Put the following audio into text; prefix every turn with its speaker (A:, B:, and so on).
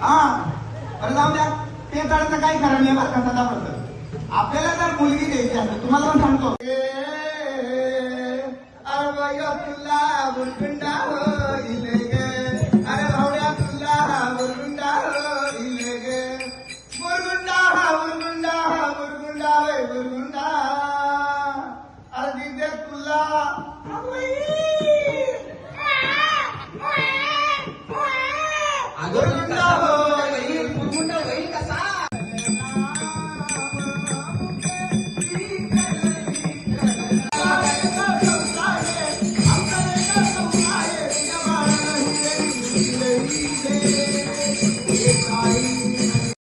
A: हा बरं जाऊ द्या ते करायचं काही खरं नाही बरं का सदा म्हणतं आपल्याला जर मुलगी द्यायची असेल तुम्हाला पण सांगतो अरे तुला बुरगुंडा होईल गे अरे भावड्या तुला बुरगुंडा होईल गे बुरगुंडा बुरगुंडा बुरगुंडा वे बुरगुंडा अरे दिदे तुला बुरगुंडा होईल बुरगुंडा होईल कसा Baby,